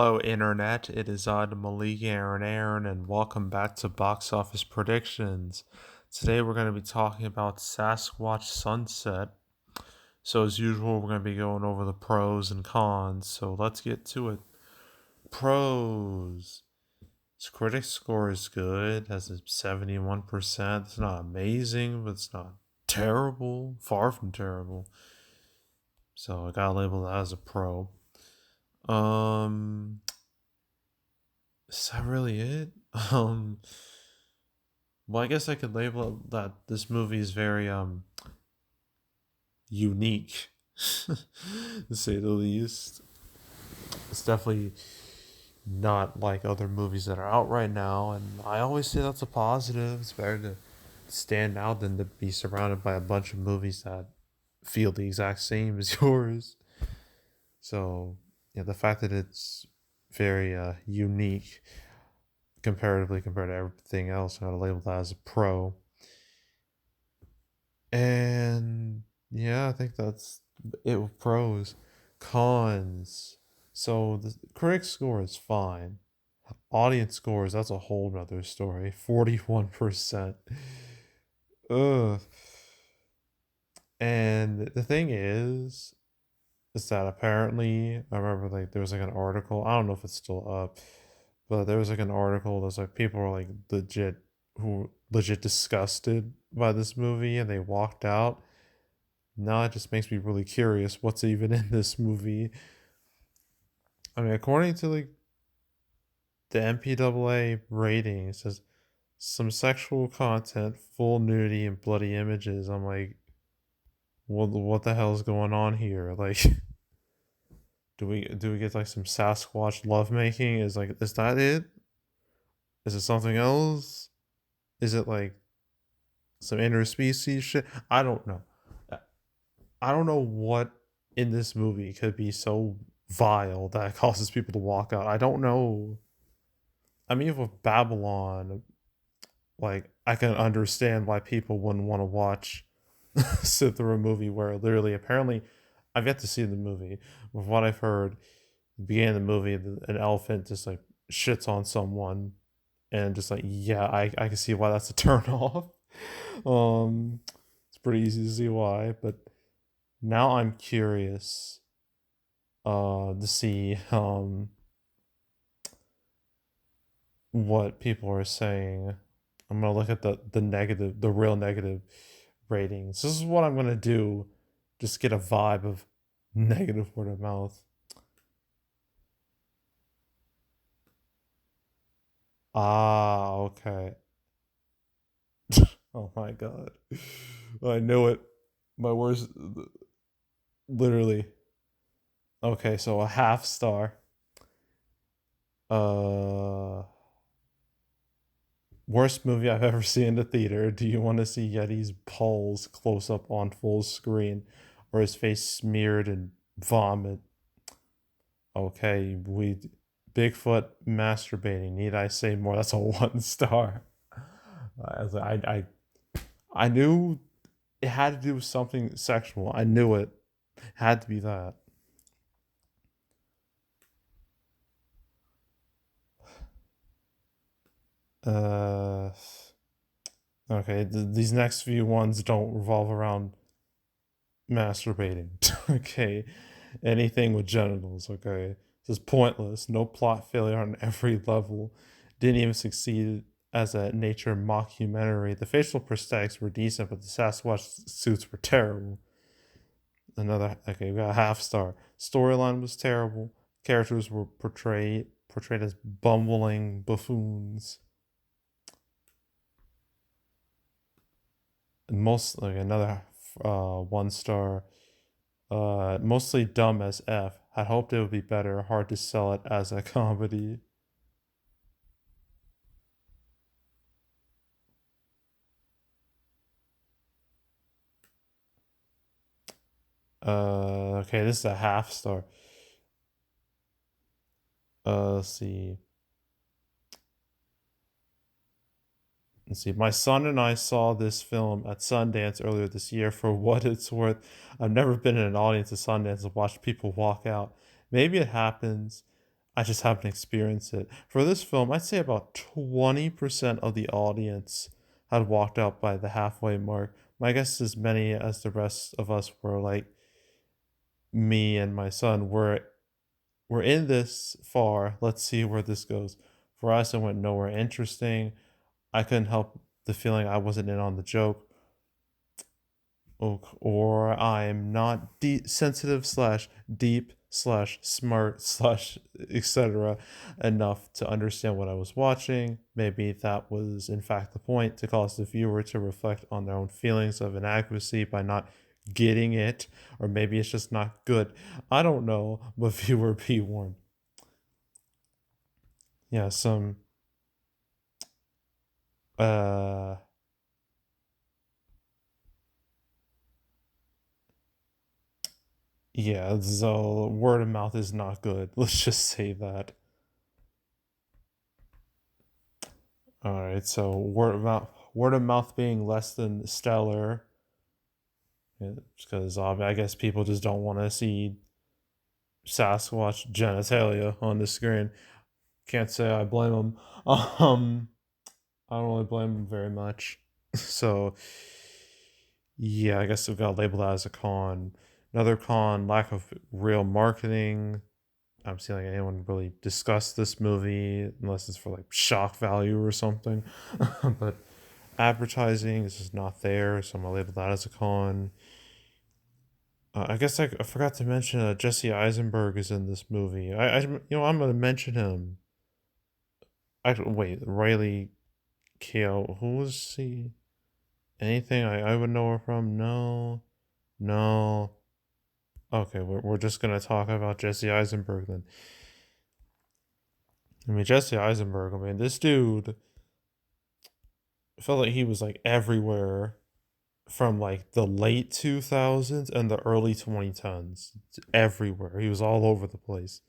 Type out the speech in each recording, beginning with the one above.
Hello, Internet. It is I, the Malik Aaron, and welcome back to Box Office Predictions. Today, we're going to be talking about Sasquatch Sunset. So, as usual, we're going to be going over the pros and cons. So, let's get to it. Pros. Its critic score is good, has a 71%. It's not amazing, but it's not terrible. Far from terrible. So, I got labeled that as a pro. Um, Is that really it? Well, I guess I could label it that this movie is very unique, to say the least. It's definitely not like other movies that are out right now, and I always say that's a positive. It's better to stand out than to be surrounded by a bunch of movies that feel the exact same as yours. So, yeah, the fact that it's very unique comparatively compared to everything else, I'm gonna label that as a pro. And yeah, I think that's it with pros. Cons. So the critic score is fine. Audience scores, that's a whole nother story. 41%. Ugh. And the thing is that apparently, I remember like there was like an article, I don't know if it's still up, but there was like an article that's like people were like legit disgusted by this movie and they walked out. Now it just makes me really curious what's even in this movie. I mean, according to like the MPAA rating, it says some sexual content, full nudity, and bloody images. I'm like, what the hell is going on here? Like, do we get like some Sasquatch lovemaking? Is that it? Is it something else? Is it like some interspecies shit? I don't know. I don't know what in this movie could be so vile that causes people to walk out. I don't know. I mean, with Babylon, like I can understand why people wouldn't want to watch sit through a movie where literally, apparently, I've yet to see the movie. With what I've heard, the beginning of the movie, an elephant just like shits on someone, and just like yeah, I can see why that's a turn off. It's pretty easy to see why, but now I'm curious to see what people are saying. I'm gonna look at the negative, the real negative ratings. This is what I'm gonna do. Just get a vibe of negative word of mouth. Ah, okay. Oh my god, I knew it. My worst, literally. Okay, so a half star. Uh, Worst movie I've ever seen in the theater. Do you want to see Yeti's balls close up on full screen or his face smeared in vomit? Okay, we Bigfoot masturbating. Need I say more? That's a 1 star. I knew it had to do with something sexual. I knew it. Had to be that. Uh okay, these next few ones don't revolve around masturbating. Okay. Anything with genitals, okay. This is pointless. No plot failure on every level. Didn't even succeed as a nature mockumentary. The facial prosthetics were decent, but the Sasquatch suits were terrible. Another okay, we got a half star. Storyline was terrible. Characters were portrayed as bumbling buffoons. And most like another 1 star. Mostly dumb as F. Had hoped it would be better. Hard to sell it as a comedy. Okay, this is a half star. Let's see. Let's see. My son and I saw this film at Sundance earlier this year. For what it's worth, I've never been in an audience at Sundance and watched people walk out. Maybe it happens. I just haven't experienced it. For this film, I'd say about 20% of the audience had walked out by the halfway mark. My guess as many as the rest of us were like me and my son we're in this far. Let's see where this goes. For us, it went nowhere interesting. I couldn't help the feeling I wasn't in on the joke, or I'm not sensitive slash deep slash smart slash etc. enough to understand what I was watching. Maybe that was in fact the point, to cause the viewer to reflect on their own feelings of inadequacy by not getting it, or maybe it's just not good. I don't know, but viewer be warned. Yeah, some uh yeah, so word of mouth is not good. Let's just say that. All right, so word of mouth being less than stellar, because I guess people just don't want to see Sasquatch genitalia on the screen. Can't say I blame them. I don't really blame them very much. So yeah, I guess we've got to label that as a con. Another con: lack of real marketing. I'm seeing like anyone really discuss this movie unless it's for like shock value or something. But advertising is just not there, so I'm gonna label that as a con. I guess I forgot to mention Jesse Eisenberg is in this movie. I'm gonna mention him. Wait, Riley Keough. Who was he? Anything I would know her from? No, no. Okay, we're just gonna talk about Jesse Eisenberg then. I mean, Jesse Eisenberg. I mean, this dude felt like he was like everywhere from like the late 2000s and the early 2010s. Everywhere. He was all over the place.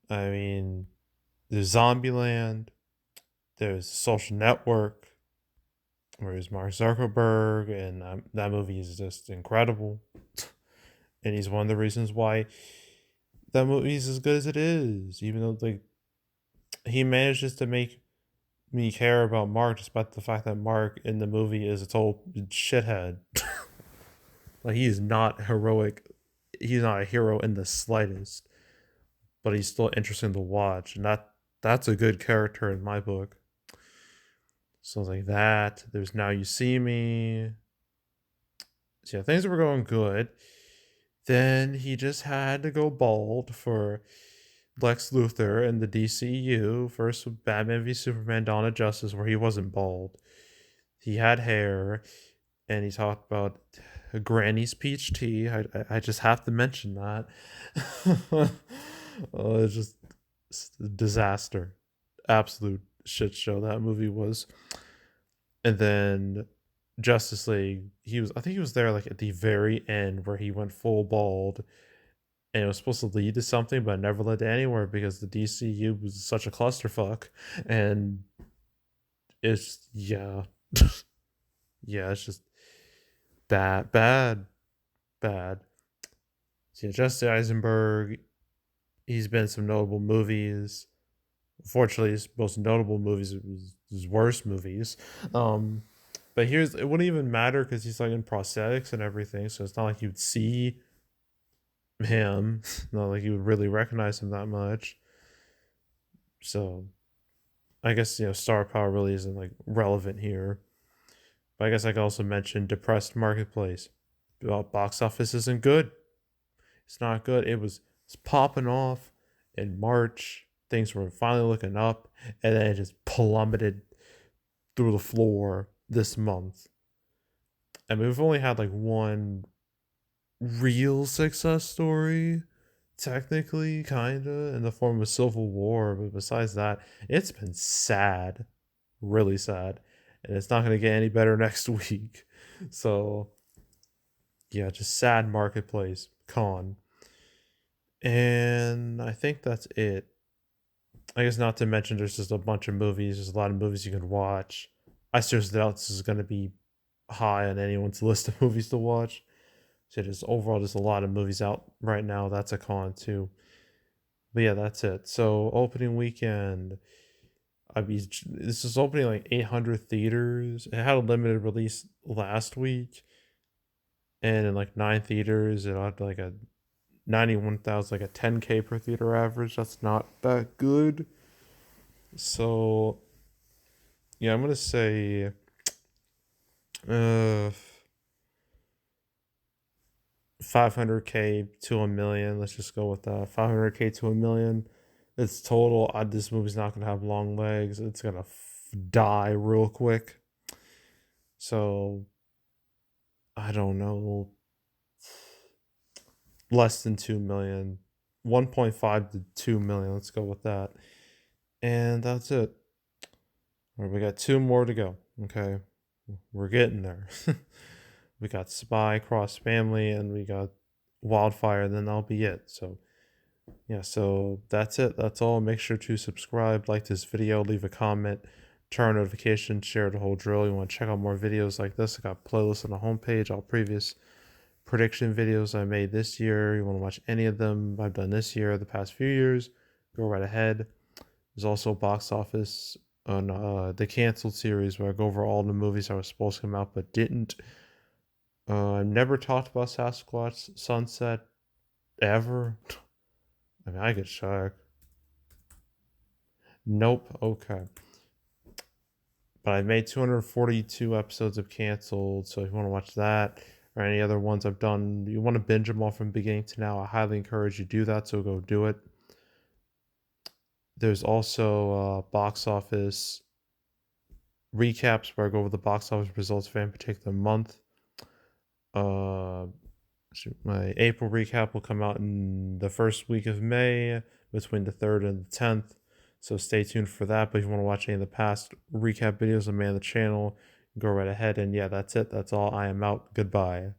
I mean, there's Zombieland, there's Social Network, where there's Mark Zuckerberg, and that movie is just incredible. And he's one of the reasons why that movie is as good as it is, even though like he manages to make me care about Mark despite the fact that Mark in the movie is a total shithead. Like he is not heroic. He's not a hero in the slightest, but he's still interesting to watch, and that's a good character in my book. So like that. There's Now You See Me. So yeah, things were going good. Then he just had to go bald for Lex Luthor in the DCU. First with Batman v Superman: Dawn of Justice, where he wasn't bald. He had hair, and he talked about Granny's peach tea. I just have to mention that. Oh, it's a disaster, absolute shit show that movie was. And then Justice League, I think he was there like at the very end where he went full bald, and it was supposed to lead to something, but it never led to anywhere because the DCU was such a clusterfuck, and it's yeah, yeah, it's just bad, bad, bad. So yeah, Jesse Eisenberg, he's been in some notable movies. Unfortunately, his most notable movies are his worst movies. Um, but it wouldn't even matter because he's like in prosthetics and everything, so it's not like you'd see him. Not like you would really recognize him that much. So I guess star power really isn't like relevant here. But I guess I could also mention depressed marketplace. Well, box office isn't good. It's not good. It's popping off in March. Things were finally looking up, and then it just plummeted through the floor this month. I mean, we've only had like one real success story, technically, kinda, in the form of Civil War, but besides that, it's been sad, really sad, and it's not gonna get any better next week. So yeah, just sad marketplace con. And I think that's it. I guess not to mention there's just a bunch of movies. There's a lot of movies you can watch. I seriously doubt this is going to be high on anyone's list of movies to watch. So just overall, there's a lot of movies out right now. That's a con too. But yeah, that's it. So opening weekend, this is opening like 800 theaters. It had a limited release last week, and in like 9 theaters, it had like a 91,000, like a 10K per theater average. That's not that good. So yeah, I'm gonna say uh 500K to a million. Let's just go with that. 500K to a million. It's total. This movie's not gonna have long legs. It's gonna die real quick. So I don't know. Less than 2 million. 1.5 to 2 million. Let's go with that. And that's it. All right, we got two more to go. Okay. We're getting there. We got Spy, Cross Family, and we got Wildfire, and then that'll be it. So yeah, so that's it. That's all. Make sure to subscribe, like this video, leave a comment, turn on notifications, share the whole drill. You want to check out more videos like this? I got playlists on the homepage, all previous prediction videos I made this year. You want to watch any of them I've done this year, the past few years, go right ahead. There's also box office on the canceled series where I go over all the movies that were supposed to come out but didn't. I've never talked about Sasquatch Sunset ever. I mean, I could check. Nope. Okay. But I made 242 episodes of canceled, so if you want to watch that or any other ones I've done, you want to binge them all from beginning to now, I highly encourage you to do that, so go do it. There's also box office recaps where I go over the box office results for any particular month. My April recap will come out in the first week of May, between the 3rd and the 10th. So stay tuned for that. But if you want to watch any of the past recap videos I made on the channel, go right ahead. And yeah, that's it. That's all. I am out. Goodbye.